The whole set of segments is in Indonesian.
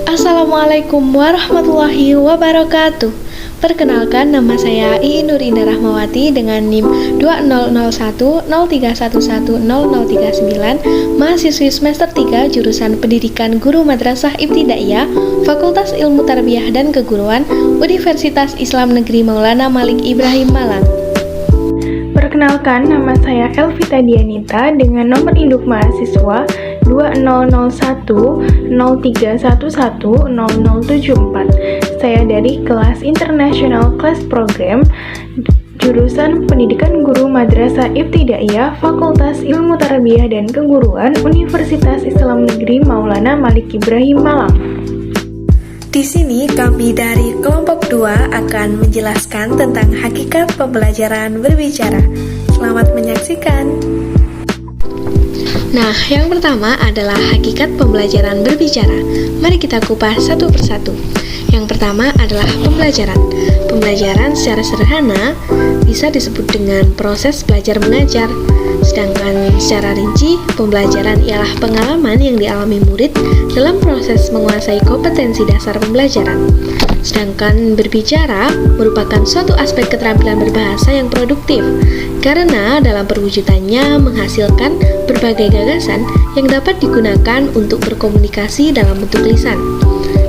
Assalamualaikum warahmatullahi wabarakatuh. Perkenalkan, nama saya Iin Nurinda Rahmawati dengan NIM 200103110039, mahasiswi semester 3 jurusan Pendidikan Guru Madrasah Ibtidaiyah, Fakultas Ilmu Tarbiyah dan Keguruan, Universitas Islam Negeri Maulana Malik Ibrahim Malang. Perkenalkan, nama saya Elvita Dianita dengan nomor induk mahasiswa 200103110074. Saya dari kelas International Class Program, jurusan Pendidikan Guru Madrasah Ibtidaiyah, Fakultas Ilmu Tarbiyah dan Keguruan, Universitas Islam Negeri Maulana Malik Ibrahim Malang. Di sini kami dari kelompok 2 akan menjelaskan tentang hakikat pembelajaran berbicara. Selamat menyaksikan. Nah, yang pertama adalah hakikat pembelajaran berbicara. Mari kita kupas satu persatu. Yang pertama adalah pembelajaran. Pembelajaran secara sederhana bisa disebut dengan proses belajar mengajar. Sedangkan secara rinci, pembelajaran ialah pengalaman yang dialami murid dalam proses menguasai kompetensi dasar pembelajaran. Sedangkan berbicara merupakan suatu aspek keterampilan berbahasa yang produktif, karena dalam perwujudannya menghasilkan berbagai gagasan yang dapat digunakan untuk berkomunikasi dalam bentuk lisan.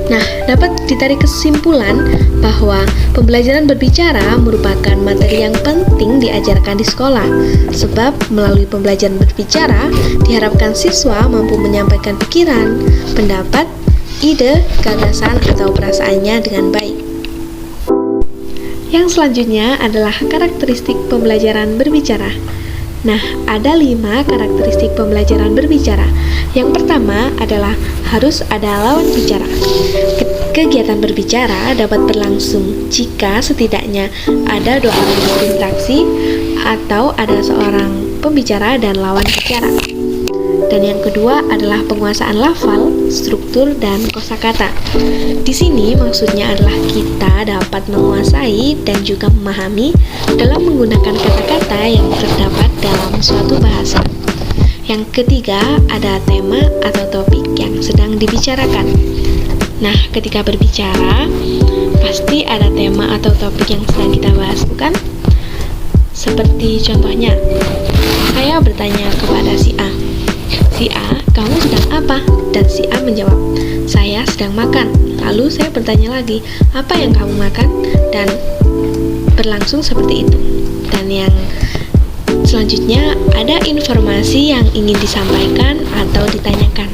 Nah, dapat ditarik kesimpulan bahwa pembelajaran berbicara merupakan materi yang penting diajarkan di sekolah, sebab melalui pembelajaran berbicara diharapkan siswa mampu menyampaikan pikiran, pendapat, ide, gagasan, atau perasaannya dengan baik. Yang selanjutnya adalah karakteristik pembelajaran berbicara. Nah, ada 5 karakteristik pembelajaran berbicara. Yang pertama adalah harus ada lawan bicara. Kegiatan berbicara dapat berlangsung jika setidaknya ada 2 orang yang berinteraksi atau ada seorang pembicara dan lawan bicara. Dan yang kedua adalah penguasaan lafal, struktur, dan kosakata. Di sini maksudnya adalah kita dapat menguasai dan juga memahami dalam menggunakan kata-kata yang terdapat dalam suatu bahasa. Yang ketiga ada tema atau topik yang sedang dibicarakan. Nah, ketika berbicara pasti ada tema atau topik yang sedang kita bahas, bukan? Seperti contohnya, saya bertanya kepada si A, "Si A, kamu sedang apa?" Dan si A menjawab, "Saya sedang makan." Lalu saya bertanya lagi, "Apa yang kamu makan?" Dan berlangsung seperti itu. Dan yang selanjutnya ada informasi yang ingin disampaikan atau ditanyakan.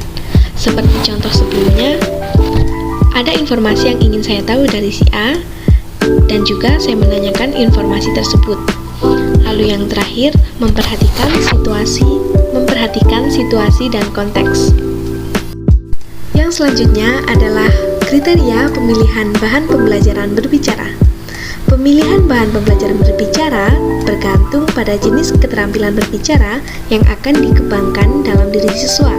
Seperti contoh sebelumnya, ada informasi yang ingin saya tahu dari si A, dan juga saya menanyakan informasi tersebut. Lalu yang terakhir, memperhatikan situasi dan konteks. Yang selanjutnya adalah kriteria pemilihan bahan pembelajaran berbicara. Pemilihan bahan pembelajaran berbicara bergantung pada jenis keterampilan berbicara yang akan dikembangkan dalam diri siswa.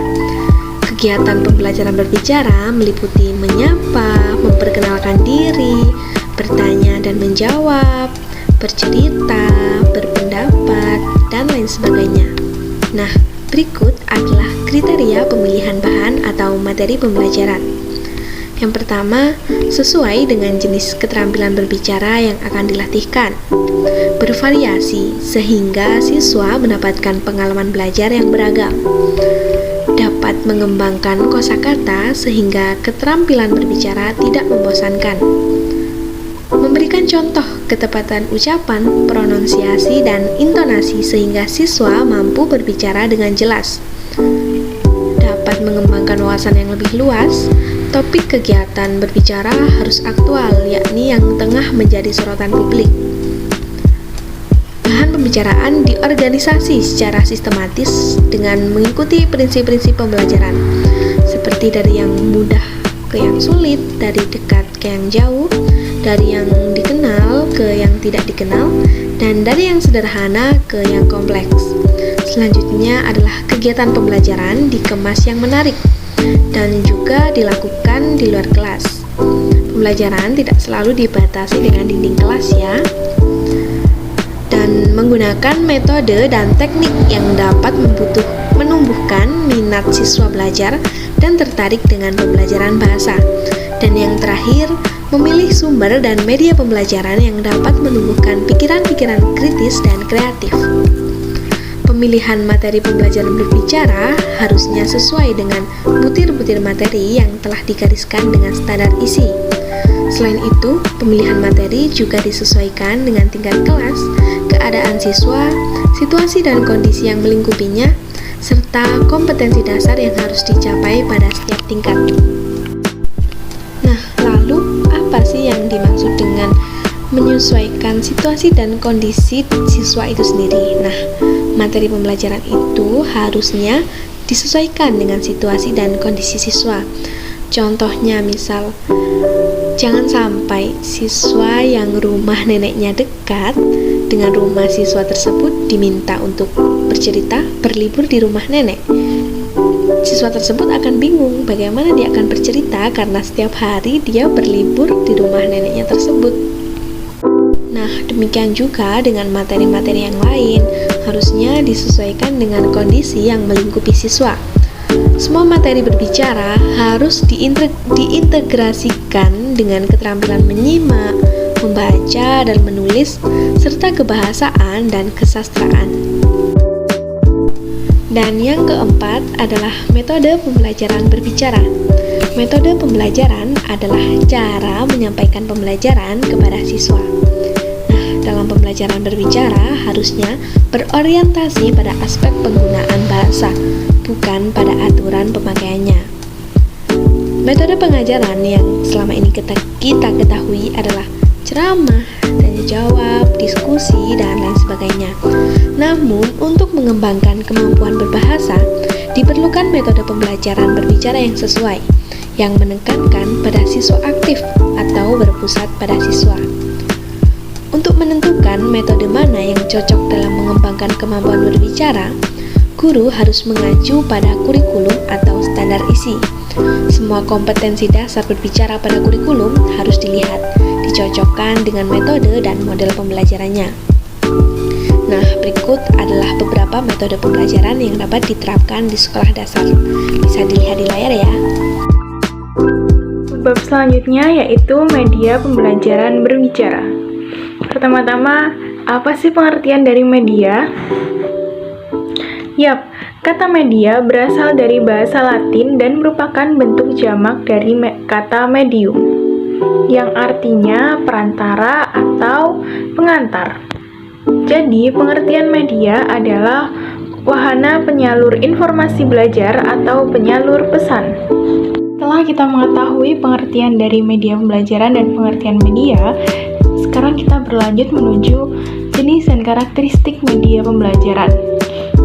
Kegiatan pembelajaran berbicara meliputi menyapa, memperkenalkan diri, bertanya dan menjawab, bercerita, berpendapat, dan lain sebagainya. Nah, berikut adalah kriteria pemilihan bahan atau materi pembelajaran. Yang pertama, sesuai dengan jenis keterampilan berbicara yang akan dilatihkan. Bervariasi, sehingga siswa mendapatkan pengalaman belajar yang beragam. Dapat mengembangkan kosakata, sehingga keterampilan berbicara tidak membosankan. Memberikan contoh ketepatan ucapan, pronunsiasi, dan intonasi sehingga siswa mampu berbicara dengan jelas. Dapat mengembangkan wawasan yang lebih luas. Topik kegiatan berbicara harus aktual, yakni yang tengah menjadi sorotan publik. Bahan pembicaraan diorganisasi secara sistematis dengan mengikuti prinsip-prinsip pembelajaran, seperti dari yang mudah ke yang sulit, dari dekat ke yang jauh, dari yang dikenal ke yang tidak dikenal, dan dari yang sederhana ke yang kompleks. Selanjutnya adalah kegiatan pembelajaran dikemas yang menarik dan juga dilakukan di luar kelas. Pembelajaran tidak selalu dibatasi dengan dinding kelas ya, dan menggunakan metode dan teknik yang dapat menumbuhkan minat siswa belajar dan tertarik dengan pembelajaran bahasa. Dan yang terakhir, memilih sumber dan media pembelajaran yang dapat menumbuhkan pikiran-pikiran kritis dan kreatif. Pemilihan materi pembelajaran berbicara harusnya sesuai dengan butir-butir materi yang telah digariskan dengan standar isi. Selain itu, pemilihan materi juga disesuaikan dengan tingkat kelas, keadaan siswa, situasi dan kondisi yang melingkupinya, serta kompetensi dasar yang harus dicapai pada setiap tingkat. Nah, lalu apa sih yang dimaksud dengan menyesuaikan situasi dan kondisi siswa itu sendiri? Nah, materi pembelajaran itu harusnya disesuaikan dengan situasi dan kondisi siswa. Contohnya misal, jangan sampai siswa yang rumah neneknya dekat dengan rumah siswa tersebut diminta untuk bercerita berlibur di rumah nenek. Siswa tersebut akan bingung bagaimana dia akan bercerita karena setiap hari dia berlibur di rumah neneknya tersebut. Nah, demikian juga dengan materi-materi yang lain, harusnya disesuaikan dengan kondisi yang melingkupi siswa. Semua materi berbicara harus diintegrasikan dengan keterampilan menyimak, membaca, dan menulis, serta kebahasaan dan kesastraan. Dan yang keempat adalah metode pembelajaran berbicara. Metode pembelajaran adalah cara menyampaikan pembelajaran kepada siswa. Nah, dalam pembelajaran berbicara harusnya berorientasi pada aspek penggunaan bahasa, bukan pada aturan pemakaiannya. Metode pengajaran yang selama ini kita ketahui adalah ceramah, tanya jawab, diskusi, dan lain sebagainya. Namun, untuk mengembangkan kemampuan berbahasa, diperlukan metode pembelajaran berbicara yang sesuai, yang menekankan pada siswa aktif atau berpusat pada siswa. Untuk menentukan metode mana yang cocok dalam mengembangkan kemampuan berbicara, guru harus mengacu pada kurikulum atau standar isi. Semua kompetensi dasar berbicara pada kurikulum harus dilihat, dicocokkan dengan metode dan model pembelajarannya. Nah, berikut adalah beberapa metode pembelajaran yang dapat diterapkan di sekolah dasar. Bisa dilihat di layar ya. Bab selanjutnya yaitu media pembelajaran berbicara. Pertama-tama, apa sih pengertian dari media? Yap, kata media berasal dari bahasa Latin dan merupakan bentuk jamak dari kata medium, yang artinya perantara atau pengantar. Jadi, pengertian media adalah wahana penyalur informasi belajar atau penyalur pesan. Setelah kita mengetahui pengertian dari media pembelajaran dan pengertian media, sekarang kita berlanjut menuju jenis dan karakteristik media pembelajaran.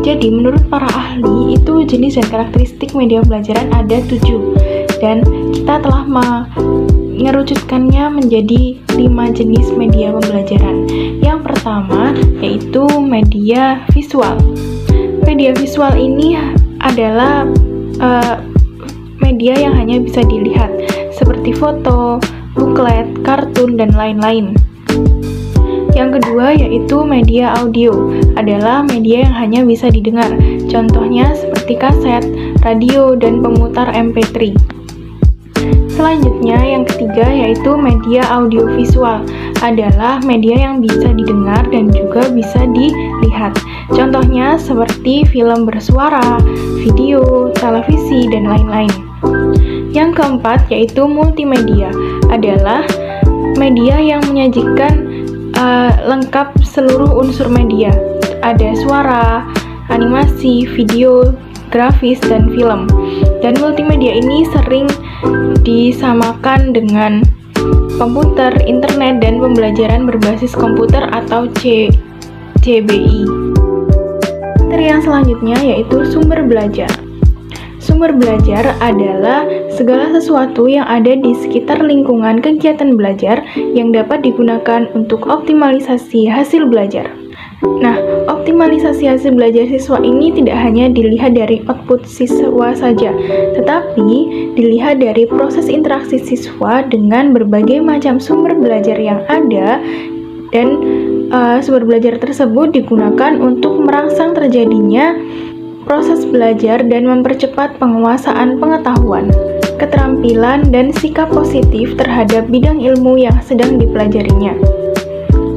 Jadi, menurut para ahli, itu jenis dan karakteristik media pembelajaran ada 7, dan kita telah mengerucutkannya menjadi 5 jenis media pembelajaran. Yang pertama yaitu media visual. Media visual ini adalah media yang hanya bisa dilihat, seperti foto, buklet, kartun, dan lain-lain. Yang kedua yaitu media audio, adalah media yang hanya bisa didengar, contohnya seperti kaset, radio, dan pemutar MP3. Selanjutnya, yang ketiga yaitu media audiovisual, adalah media yang bisa didengar dan juga bisa dilihat. Contohnya seperti film bersuara, video, televisi, dan lain-lain. Yang keempat yaitu multimedia, adalah media yang menyajikan lengkap seluruh unsur media. Ada suara, animasi, video, grafis, dan film. Dan multimedia ini sering disamakan dengan komputer, internet, dan pembelajaran berbasis komputer atau CBI. Materi yang selanjutnya yaitu sumber belajar. Sumber belajar adalah segala sesuatu yang ada di sekitar lingkungan kegiatan belajar yang dapat digunakan untuk optimalisasi hasil belajar. Nah, optimalisasi hasil belajar siswa ini tidak hanya dilihat dari output siswa saja, tetapi dilihat dari proses interaksi siswa dengan berbagai macam sumber belajar yang ada, dan sumber belajar tersebut digunakan untuk merangsang terjadinya proses belajar dan mempercepat penguasaan pengetahuan, keterampilan, dan sikap positif terhadap bidang ilmu yang sedang dipelajarinya.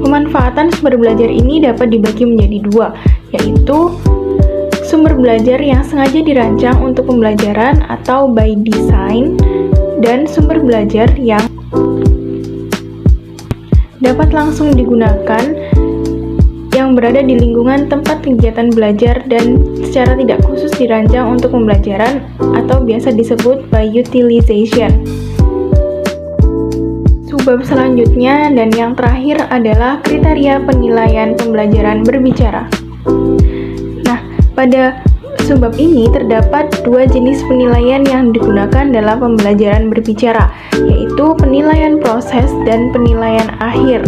Pemanfaatan sumber belajar ini dapat dibagi menjadi dua, yaitu sumber belajar yang sengaja dirancang untuk pembelajaran atau by design, dan sumber belajar yang dapat langsung digunakan yang berada di lingkungan tempat kegiatan belajar dan secara tidak khusus dirancang untuk pembelajaran atau biasa disebut by utilization. Subbab selanjutnya dan yang terakhir adalah kriteria penilaian pembelajaran berbicara. Nah, pada subbab ini terdapat dua jenis penilaian yang digunakan dalam pembelajaran berbicara, yaitu penilaian proses dan penilaian akhir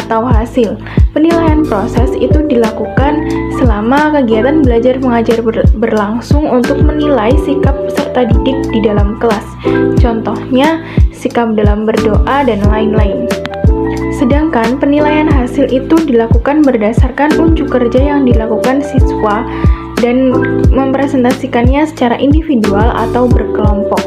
atau hasil. Penilaian proses itu dilakukan selama kegiatan belajar mengajar berlangsung untuk menilai sikap peserta didik di dalam kelas. Contohnya, sikap dalam berdoa dan lain-lain. Sedangkan penilaian hasil itu dilakukan berdasarkan unjuk kerja yang dilakukan siswa dan mempresentasikannya secara individual atau berkelompok.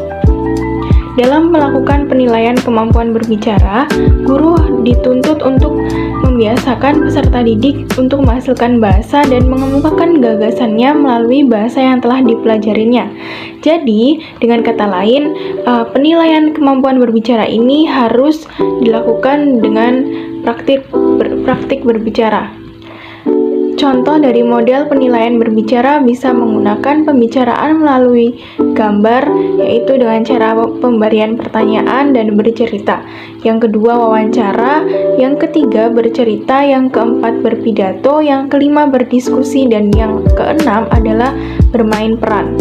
Dalam melakukan penilaian kemampuan berbicara, guru dituntut untuk membiasakan peserta didik untuk menghasilkan bahasa dan mengemukakan gagasannya melalui bahasa yang telah dipelajarinya. Jadi, dengan kata lain, penilaian kemampuan berbicara ini harus dilakukan dengan praktik berbicara. Contoh dari model penilaian berbicara bisa menggunakan pembicaraan melalui gambar, yaitu dengan cara pemberian pertanyaan dan bercerita. Yang kedua, wawancara. Yang ketiga, bercerita. Yang keempat, berpidato. Yang kelima, berdiskusi. Dan yang keenam adalah bermain peran.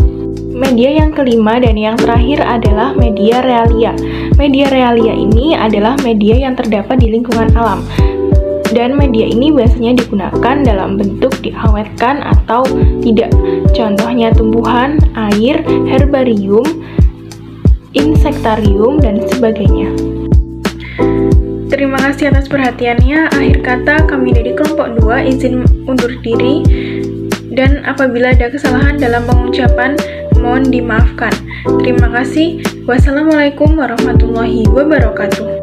Media yang kelima dan yang terakhir adalah media realia. Media realia ini adalah media yang terdapat di lingkungan alam. Dan media ini biasanya digunakan dalam bentuk diawetkan atau tidak. Contohnya tumbuhan, air, herbarium, insektarium, dan sebagainya. Terima kasih atas perhatiannya. Akhir kata, kami dari kelompok 2 izin undur diri. Dan apabila ada kesalahan dalam pengucapan, mohon dimaafkan. Terima kasih. Wassalamualaikum warahmatullahi wabarakatuh.